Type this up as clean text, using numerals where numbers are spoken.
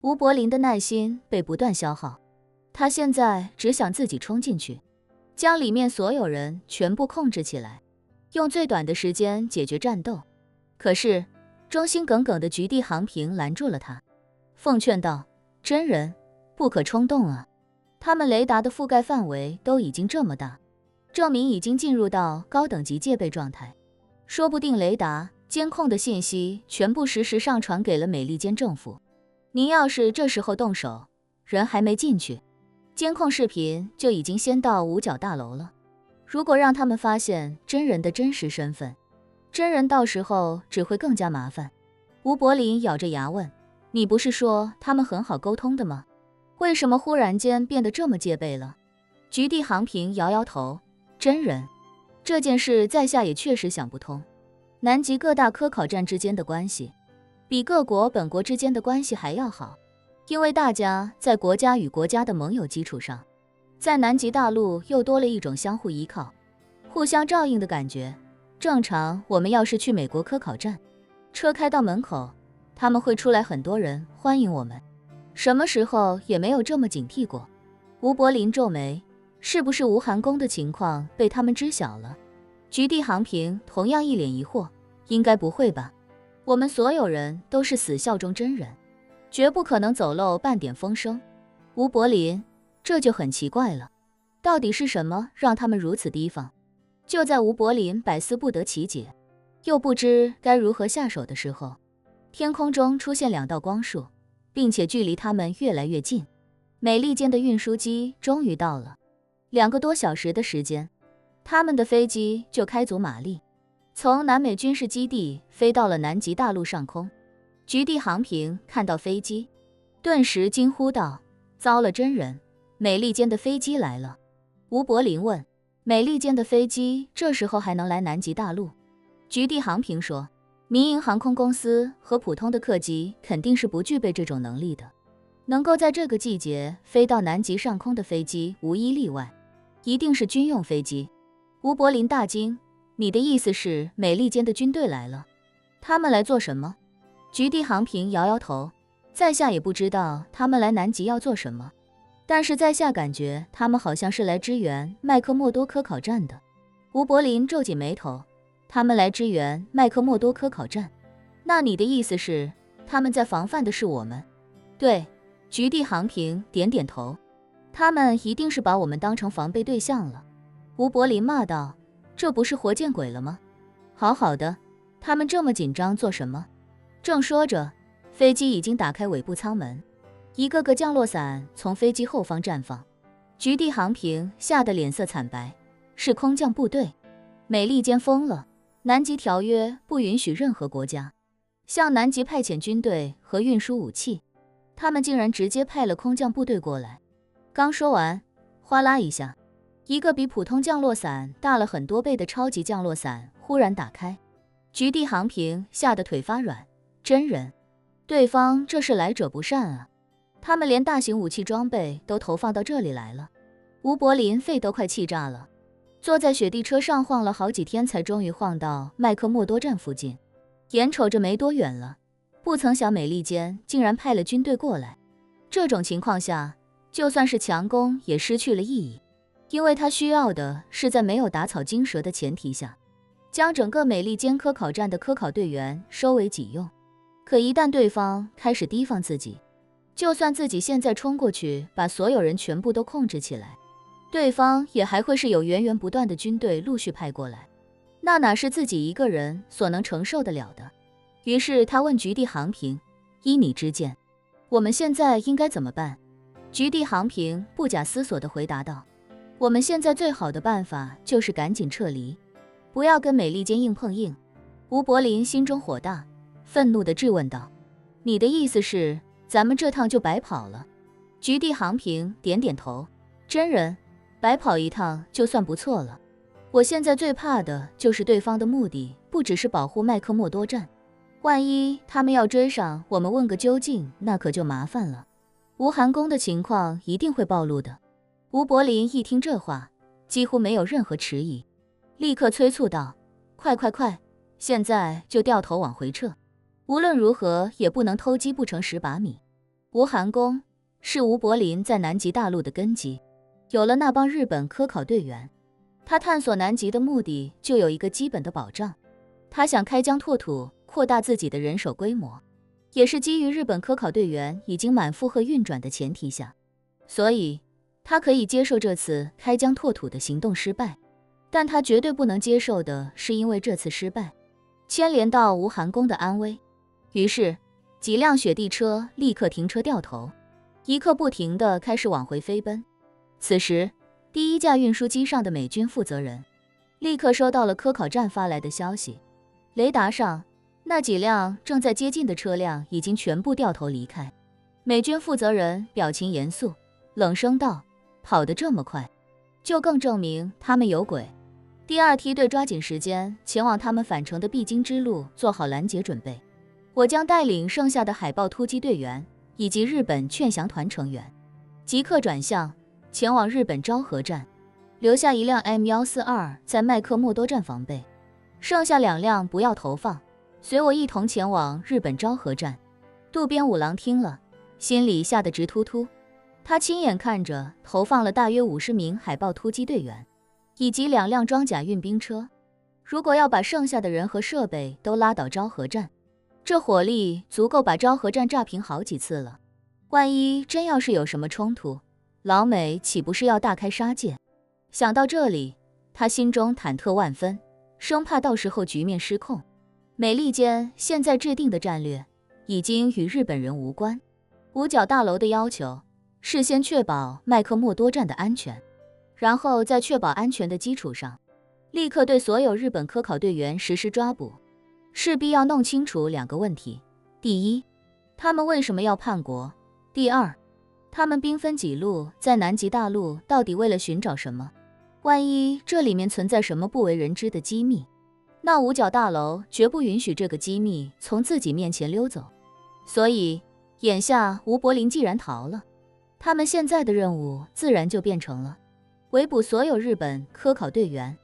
吴柏林的耐心被不断消耗，他现在只想自己冲进去，将里面所有人全部控制起来，用最短的时间解决战斗。可是忠心耿耿的菊地航平拦住了他，奉劝道：真人，不可冲动啊，他们雷达的覆盖范围都已经这么大，证明已经进入到高等级戒备状态，说不定雷达监控的信息全部实时上传给了美利坚政府。您要是这时候动手，人还没进去，监控视频就已经先到五角大楼了。如果让他们发现真人的真实身份，真人到时候只会更加麻烦。吴柏林咬着牙问：你不是说他们很好沟通的吗？为什么忽然间变得这么戒备了？菊地航平摇摇头：真人，这件事在下也确实想不通。南极各大科考站之间的关系比各国本国之间的关系还要好，因为大家在国家与国家的盟友基础上，在南极大陆又多了一种相互依靠、互相照应的感觉。正常我们要是去美国科考站，车开到门口，他们会出来很多人欢迎我们，什么时候也没有这么警惕过。吴柏林皱眉，是不是吴寒宫的情况被他们知晓了？菊地航平同样一脸疑惑，应该不会吧，我们所有人都是死效忠真人，绝不可能走漏半点风声。吴柏林，这就很奇怪了，到底是什么让他们如此提防？就在吴柏林百思不得其解，又不知该如何下手的时候，天空中出现两道光束，并且距离他们越来越近。美利坚的运输机终于到了，2个多小时的时间，他们的飞机就开足马力，从南美军事基地飞到了南极大陆上空。菊地航平看到飞机，顿时惊呼道：糟了，真人，美利坚的飞机来了。吴柏林问：美利坚的飞机这时候还能来南极大陆？菊地航平说：民营航空公司和普通的客机肯定是不具备这种能力的，能够在这个季节飞到南极上空的飞机无一例外，一定是军用飞机。吴柏林大惊：你的意思是美利坚的军队来了？他们来做什么？菊地航平摇摇头：在下也不知道他们来南极要做什么，但是在下感觉他们好像是来支援麦克默多科考站的。吴柏林皱紧眉头：他们来支援麦克默多科考站？那你的意思是他们在防范的是我们？对，菊地航平点点头，他们一定是把我们当成防备对象了。吴柏林骂道：这不是活见鬼了吗？好好的，他们这么紧张做什么？正说着，飞机已经打开尾部舱门，一个个降落伞从飞机后方绽放。菊地航平吓得脸色惨白，是空降部队。美利坚疯了，南极条约不允许任何国家向南极派遣军队和运输武器，他们竟然直接派了空降部队过来。刚说完，哗啦一下，一个比普通降落伞大了很多倍的超级降落伞忽然打开。菊地航平吓得腿发软，真人，对方这是来者不善啊，他们连大型武器装备都投放到这里来了。吴柏林肺都快气炸了，坐在雪地车上晃了好几天，才终于晃到麦克默多站附近，眼瞅着没多远了，不曾想美利坚竟然派了军队过来。这种情况下，就算是强攻也失去了意义，因为他需要的是在没有打草惊蛇的前提下，将整个美利坚科考站的科考队员收为己用。可一旦对方开始提防自己，就算自己现在冲过去把所有人全部都控制起来，对方也还会是有源源不断的军队陆续派过来，那哪是自己一个人所能承受得了的。于是他问菊地航平：依你之见，我们现在应该怎么办？菊地航平不假思索地回答道：我们现在最好的办法就是赶紧撤离，不要跟美利坚硬碰硬。吴柏林心中火大，愤怒地质问道：你的意思是咱们这趟就白跑了？菊地航平点点头：真人，白跑一趟就算不错了，我现在最怕的就是对方的目的不只是保护麦克默多站，万一他们要追上我们问个究竟，那可就麻烦了。吴寒宫的情况一定会暴露的。吴柏林一听这话，几乎没有任何迟疑，立刻催促道：快快快，现在就掉头往回撤，无论如何也不能偷鸡不成蚀把米。吴寒宫是吴柏林在南极大陆的根基，有了那帮日本科考队员，他探索南极的目的就有一个基本的保障。他想开疆拓土，扩大自己的人手规模，也是基于日本科考队员已经满负荷运转的前提下，所以他可以接受这次开疆拓土的行动失败，但他绝对不能接受的是因为这次失败牵连到吴寒宫的安危。于是几辆雪地车立刻停车掉头，一刻不停地开始往回飞奔。此时第一架运输机上的美军负责人立刻收到了科考站发来的消息，雷达上那几辆正在接近的车辆已经全部掉头离开。美军负责人表情严肃，冷声道：跑得这么快，就更证明他们有鬼。第二梯队抓紧时间前往他们返程的必经之路，做好拦截准备。我将带领剩下的海豹突击队员以及日本劝降团成员，即刻转向前往日本昭和站，留下一辆 M142 在麦克默多站防备，剩下2辆不要投放，随我一同前往日本昭和站。渡边五郎听了，心里吓得直突突。他亲眼看着投放了大约50名海豹突击队员，以及2辆装甲运兵车。如果要把剩下的人和设备都拉到昭和站，这火力足够把昭和站炸平好几次了。万一真要是有什么冲突，老美岂不是要大开杀戒？想到这里，他心中忐忑万分，生怕到时候局面失控。美利坚现在制定的战略已经与日本人无关。五角大楼的要求是先确保麦克默多站的安全，然后在确保安全的基础上，立刻对所有日本科考队员实施抓捕。势必要弄清楚2个问题：第一，他们为什么要叛国；第二，他们兵分几路在南极大陆到底为了寻找什么？万一这里面存在什么不为人知的机密，那五角大楼绝不允许这个机密从自己面前溜走。所以眼下吴柏林既然逃了，他们现在的任务自然就变成了围捕所有日本科考队员，